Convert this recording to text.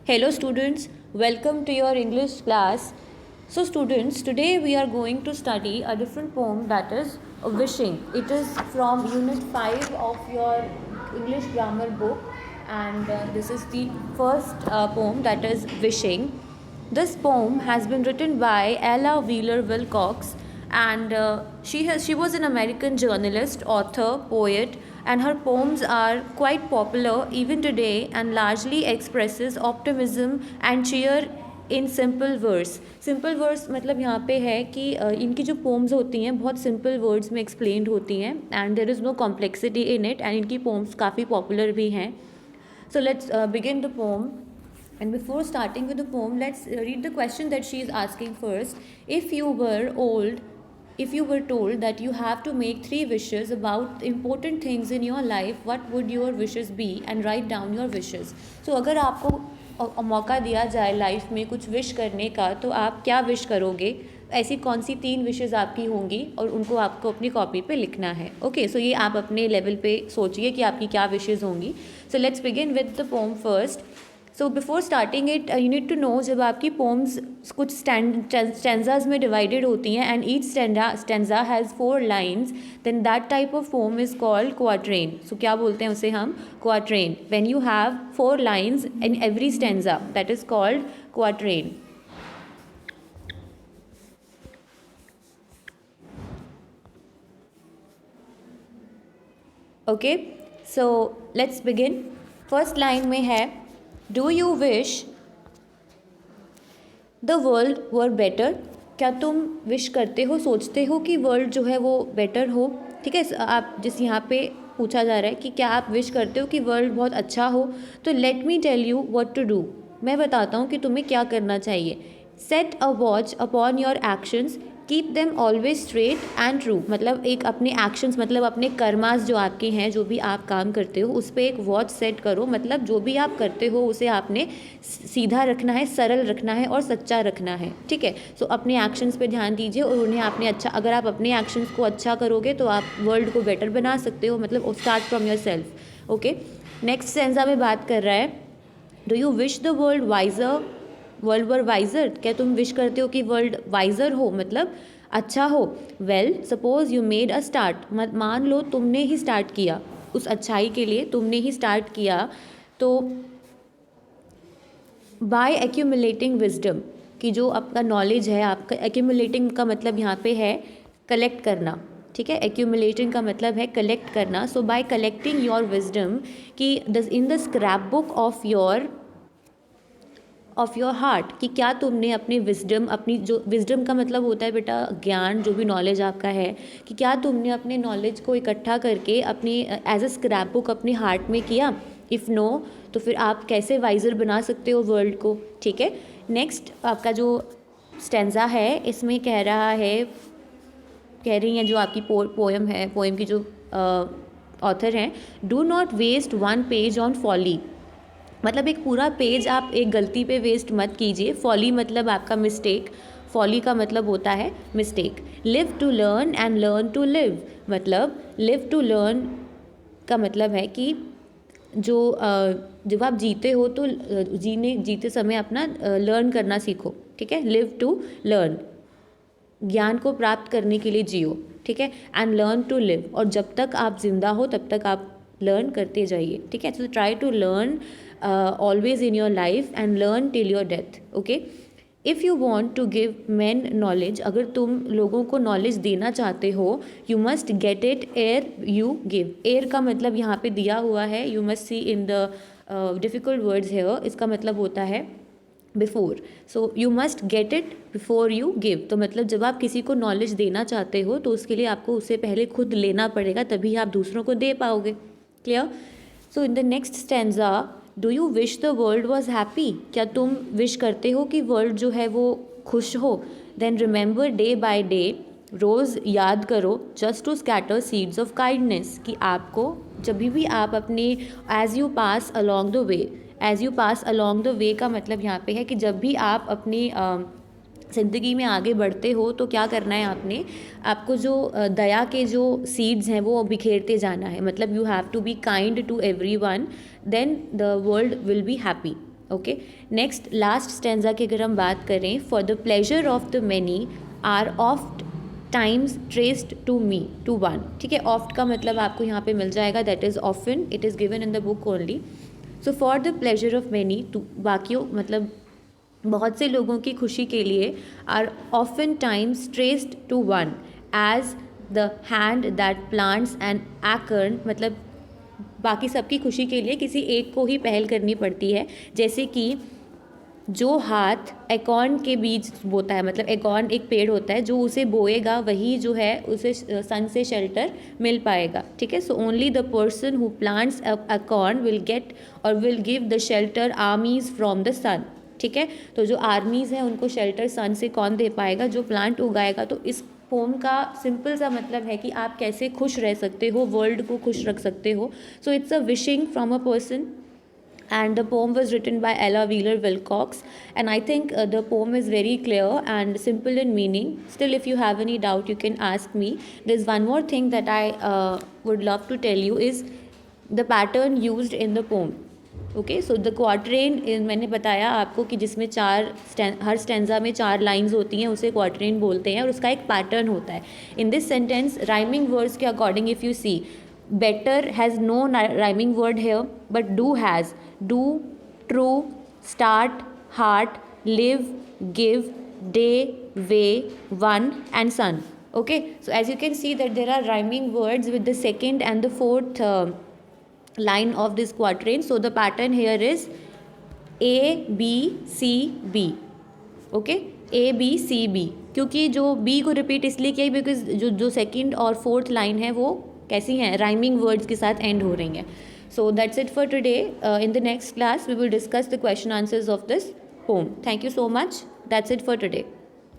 Hello students, welcome to your English class. So students, today we are going to study a different poem, that is Wishing. It is from unit 5 of your English grammar book, and this is the first poem, that is Wishing. This poem has been written by Ella Wheeler Wilcox, and she was an American journalist, author, poet, and her poems are quite popular even today and largely expresses optimism and cheer in simple words. Simple words मतलब यहाँ पे है कि इनकी जो poems होती हैं बहुत सिंपल वर्ड्स में एक्सप्लेन्ड होती हैं and there is no complexity in it, and इनकी पोम्स काफ़ी पॉपुलर भी हैं. So let's begin the poem. And before starting with the poem, let's read the question that she is asking first. If you were told that you have to make 3 wishes about important things in your life, what would your wishes be? And write down your wishes. So अगर आपको मौका दिया जाए life में कुछ wish करने का, तो आप क्या विश करोगे? ऐसी कौन सी 3 विशेज़ आपकी होंगी और उनको आपको अपनी कॉपी पे लिखना है. ओके, सो ये आप अपने लेवल पे सोचिए कि आपकी क्या विशेज़ होंगी. So let's begin with the poem first. So before starting it you need to know, जब आपकी पोम्स कुछ स्टैंजाज में डिवाइडेड होती हैं and each stanza has 4 lines, then that type of poem is called quatrain. So क्या बोलते हैं उसे हम? Quatrain. When you have 4 lines in every stanza, that is called quatrain. Okay, so let's begin. First line में है, do you wish the world were better. क्या तुम wish करते हो, सोचते हो कि वर्ल्ड जो है वो बेटर हो? ठीक है, आप जिस यहाँ पे पूछा जा रहा है कि क्या आप विश करते हो कि वर्ल्ड बहुत अच्छा हो, तो let me tell you what to do. मैं बताता हूँ कि तुम्हें क्या करना चाहिए. Set a watch upon your actions, keep them always straight and true. मतलब एक अपने एक्शंस, मतलब अपने कर्मास जो आपके हैं, जो भी आप काम करते हो उस पर एक वॉच सेट करो. मतलब जो भी आप करते हो उसे आपने सीधा रखना है, सरल रखना है और सच्चा रखना है. ठीक है, सो अपने एक्शंस पे ध्यान दीजिए और उन्हें आपने अच्छा, अगर आप अपने एक्शंस को अच्छा करोगे तो आप वर्ल्ड को बेटर बना सकते हो. मतलब start from your self. Okay, next sentence में बात कर रहा है, do you wish the world were wiser. क्या तुम विश करते हो कि वर्ल्ड वाइजर हो, मतलब अच्छा हो? Well, suppose you made a start. मान लो तुमने ही स्टार्ट किया, उस अच्छाई के लिए तुमने ही स्टार्ट किया. तो बाय एक्यूमुलेटिंग विजडम, कि जो आपका नॉलेज है, आपका एक्यूमुलेटिंग का मतलब यहाँ पे है कलेक्ट करना. ठीक है, एक्यूमुलेटिंग का मतलब है कलेक्ट करना. सो बाय कलेक्टिंग योर विजडम, कि in the scrap book of your heart, कि क्या तुमने अपनी विजडम, अपनी जो विजडम का मतलब होता है बेटा ज्ञान, जो भी नॉलेज आपका है, कि क्या तुमने अपने नॉलेज को इकट्ठा करके अपनी एज अ स्क्रैप बुक अपने हार्ट में किया. इफ़ नो, तो फिर आप कैसे वाइजर बना सकते हो वर्ल्ड को. ठीक है, नेक्स्ट आपका जो स्टैंजा है इसमें कह रही हैं जो आपकी पोएम है, पोएम की जो ऑथर हैं, do not waste 1 page on folly. मतलब एक पूरा पेज आप एक गलती पे वेस्ट मत कीजिए. फॉली मतलब आपका मिस्टेक, फॉली का मतलब होता है mistake. Live to learn and learn to live. मतलब लिव टू लर्न का मतलब है कि जो जब आप जीते हो तो जीते समय अपना लर्न करना सीखो. ठीक है, लिव टू लर्न, ज्ञान को प्राप्त करने के लिए जियो. ठीक है, एंड लर्न टू लिव, और जब तक आप जिंदा हो तब तक आप लर्न करते जाइए. ठीक है, so try to learn always in your life and learn till your death. Okay, if you want to give men knowledge, अगर तुम लोगों को नॉलेज देना चाहते हो, you must get it ere you give. ere का मतलब यहाँ पे दिया हुआ है, you must see in the difficult words here. इसका मतलब होता है before. So you must get it before you give. तो मतलब जब आप किसी को नॉलेज देना चाहते हो तो उसके लिए आपको उससे पहले खुद लेना पड़ेगा, तभी आप दूसरों को दे पाओगे. Clear? So in the next stanza, do you wish the world was happy. क्या तुम विश करते हो कि वर्ल्ड जो है वो खुश हो? Then remember day by day, रोज़ याद करो, just to scatter seeds of kindness, कि आपको जब भी आप अपने as you pass along the way, as you pass along the way का मतलब यहाँ पे है कि जब भी आप अपनी ज़िंदगी में आगे बढ़ते हो तो क्या करना है आपको जो दया के जो सीड्स हैं वो बिखेरते जाना है. मतलब you have to be kind to everyone, then the world will be happy. Okay, next last stanza की अगर हम बात करें, for the pleasure of the many are oft times traced to me to one. ठीक है, oft का मतलब आपको यहाँ पे मिल जाएगा, that is often, it is given in the book only. So for the pleasure of many, to बाकियों मतलब बहुत से लोगों की खुशी के लिए, are often times traced to one as the hand that plants and acorn, मतलब बाकी सबकी खुशी के लिए किसी एक को ही पहल करनी पड़ती है। जैसे कि जो हाथ एकॉर्न के बीज बोता है, मतलब एकॉर्न एक पेड़ होता है, जो उसे बोएगा वही जो है उसे सन से शेल्टर मिल पाएगा। ठीक है, so only the person who plants acorn will get और will give the shelter armies from the sun. ठीक है, तो जो आर्मीज़ हैं उनको शेल्टर सन से कौन दे पाएगा? जो प्लांट उगाएगा। तो इस पोम का सिंपल सा मतलब है कि आप कैसे खुश रह सकते हो, वर्ल्ड को खुश रख सकते हो। So it's a wishing from a person, and the poem was written by Ella Wheeler Wilcox, and I think the poem is very clear and simple in meaning. Still, if you have any doubt, you can ask me. There's one more thing that I would love to tell you is the pattern used in the poem. Okay, so the quatrain, मैंने बताया आपको कि जिसमें हर stanza में 4 lines होती हैं, उसे क्वार्टरेन बोलते हैं और उसका एक पैटर्न होता है। In this sentence rhyming words के according if you see, better has no rhyming word here but do has, do, true, start, heart, live, give, day, way, one and sun. Okay, so as you can see that there are rhyming words with the second and the fourth line of this quatrain. So the pattern here is A B C B. Okay, A B C B, क्योंकि जो B को repeat इसलिए किया because जो second और fourth line है वो कैसी हैं, राइमिंग वर्ड्स के साथ एंड हो रही हैं। So that's it for today. In the next class we will discuss the question answers of this poem. Thank you so much, that's it for today.